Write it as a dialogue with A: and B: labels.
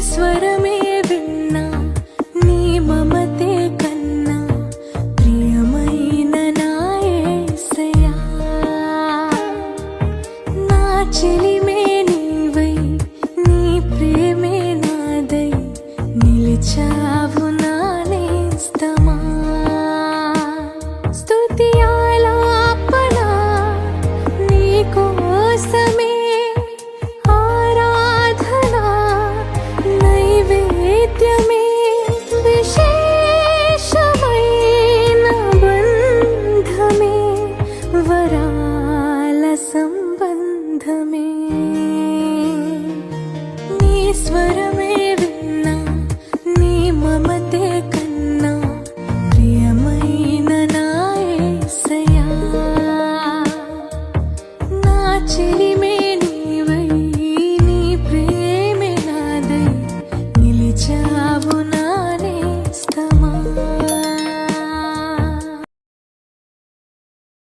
A: స్వరమే విన్నా నీ మమతే కన్నా ప్రియమైన నా యేసయ్యా నా చెలిమే నీవై నీ ప్రేమే నాదై నిలిచావు నా నేస్తమా స్తుతి ఆలాపన నీకోసమే నైవేద్యమే విశేషమైన బంధమే వరాల సంబంధమే నీ స్వరం